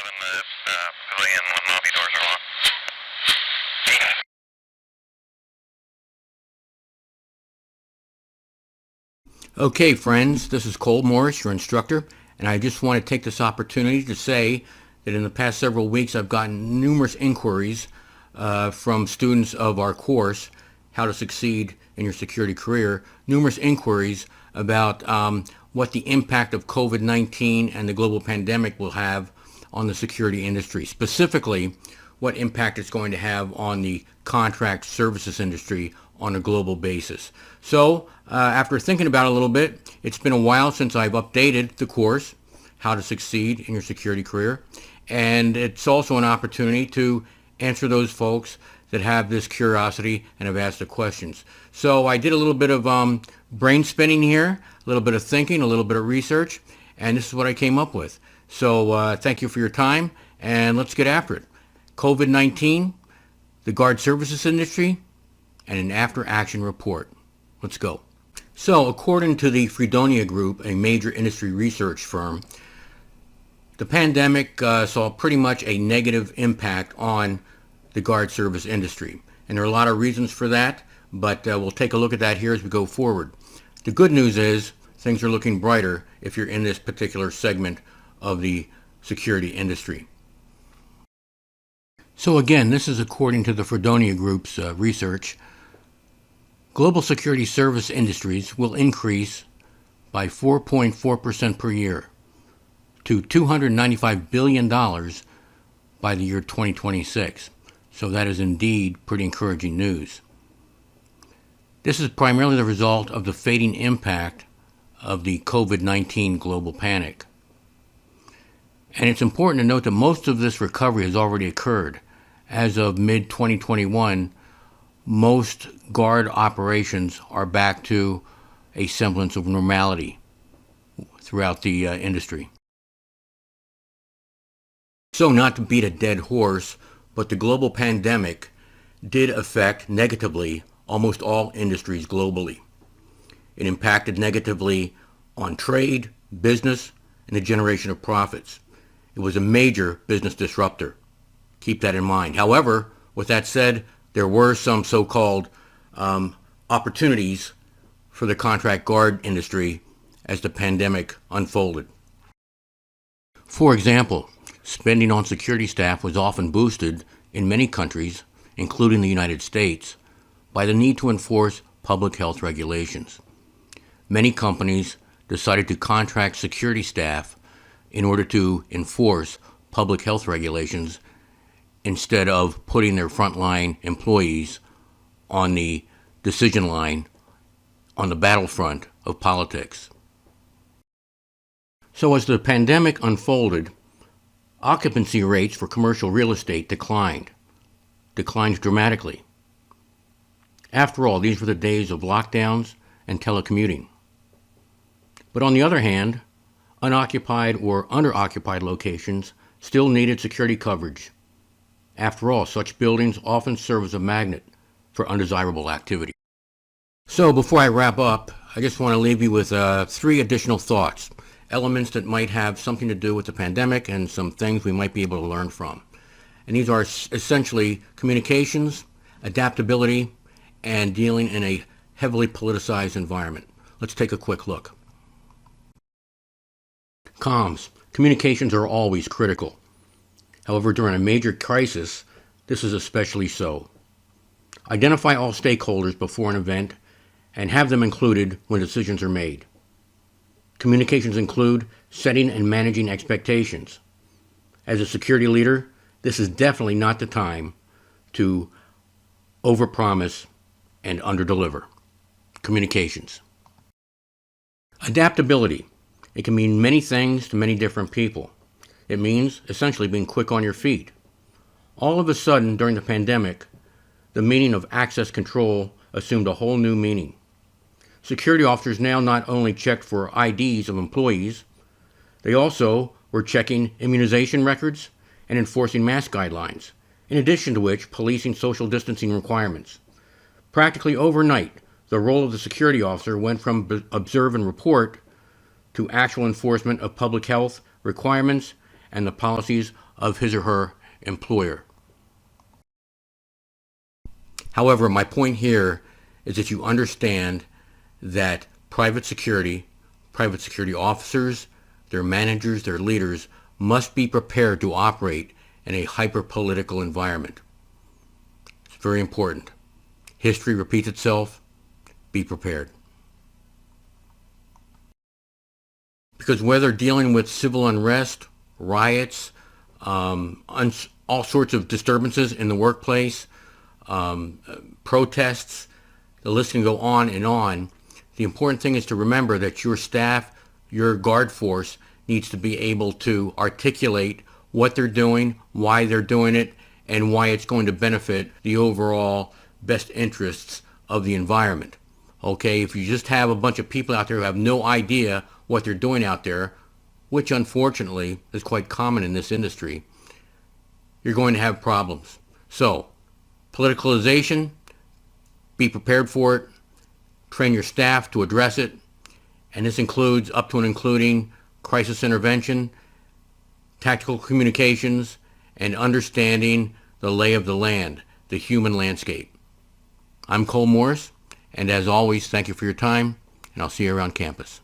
when the pavilion and lobby doors are locked. Okay, friends, this is Cole Morris, your instructor, and I just want to take this opportunity to say that in the past several weeks I've gotten numerous inquiries from students of our course, How to Succeed in Your Security Career, numerous inquiries about what the impact of COVID-19 and the global pandemic will have on the security industry, specifically what impact it's going to have on the contract services industry on a global basis. So after thinking about it a little bit, it's been a while since I've updated the course, How to Succeed in Your Security Career, and it's also an opportunity to answer those folks that have this curiosity and have asked the questions. So I did a little bit of brain spinning here, a little bit of thinking, a little bit of research, and this is what I came up with. So thank you for your time, and let's get after it. COVID-19, the guard services industry, and an after-action report. Let's go. So according to the Fredonia Group, a major industry research firm, the pandemic saw pretty much a negative impact on the guard service industry. And there are a lot of reasons for that, but we'll take a look at that here as we go forward. The good news is things are looking brighter if you're in this particular segment of the security industry. So again, this is according to the Fredonia Group's research. Global security service industries will increase by 4.4% per year to $295 billion by the year 2026. So that is indeed pretty encouraging news. This is primarily the result of the fading impact of the COVID-19 global panic. And it's important to note that most of this recovery has already occurred. As of mid-2021, most guard operations are back to a semblance of normality throughout the industry. So not to beat a dead horse, but the global pandemic did affect negatively almost all industries globally. It impacted negatively on trade, business, and the generation of profits. It was a major business disruptor. Keep that in mind. However, with that said, there were some so-called opportunities for the contract guard industry as the pandemic unfolded. For example, spending on security staff was often boosted in many countries, including the United States, by the need to enforce public health regulations. Many companies decided to contract security staff in order to enforce public health regulations instead of putting their frontline employees on the decision line on the battlefront of politics. So as the pandemic unfolded, occupancy rates for commercial real estate declined dramatically. After all, these were the days of lockdowns and telecommuting. But on the other hand, unoccupied or underoccupied locations still needed security coverage. After all, such buildings often serve as a magnet for undesirable activity. So before I wrap up, I just want to leave you with 3 additional thoughts, elements that might have something to do with the pandemic and some things we might be able to learn from. And these are essentially communications, adaptability, and dealing in a heavily politicized environment. Let's take a quick look. Comms. Communications are always critical. However, during a major crisis, this is especially so. Identify all stakeholders before an event and have them included when decisions are made. Communications include setting and managing expectations. As a security leader, this is definitely not the time to overpromise and underdeliver. Communications. Adaptability. It can mean many things to many different people. It means essentially being quick on your feet. All of a sudden, during the pandemic, the meaning of access control assumed a whole new meaning. Security officers now not only checked for IDs of employees, they also were checking immunization records and enforcing mask guidelines, in addition to which policing social distancing requirements. Practically overnight, the role of the security officer went from observe and report to actual enforcement of public health requirements and the policies of his or her employer. However, my point here is that you understand that private security officers, their managers, their leaders must be prepared to operate in a hyper-political environment. It's very important. History repeats itself. Be prepared. Because whether dealing with civil unrest, riots, all sorts of disturbances in the workplace, protests, the list can go on and on. The important thing is to remember that your staff, your guard force, needs to be able to articulate what they're doing, why they're doing it, and why it's going to benefit the overall best interests of the environment. Okay, if you just have a bunch of people out there who have no idea what they're doing out there, which unfortunately is quite common in this industry, you're going to have problems. So, politicalization, be prepared for it, train your staff to address it, and this includes up to and including crisis intervention, tactical communications, and understanding the lay of the land, the human landscape. I'm Cole Morris, and as always, thank you for your time, and I'll see you around campus.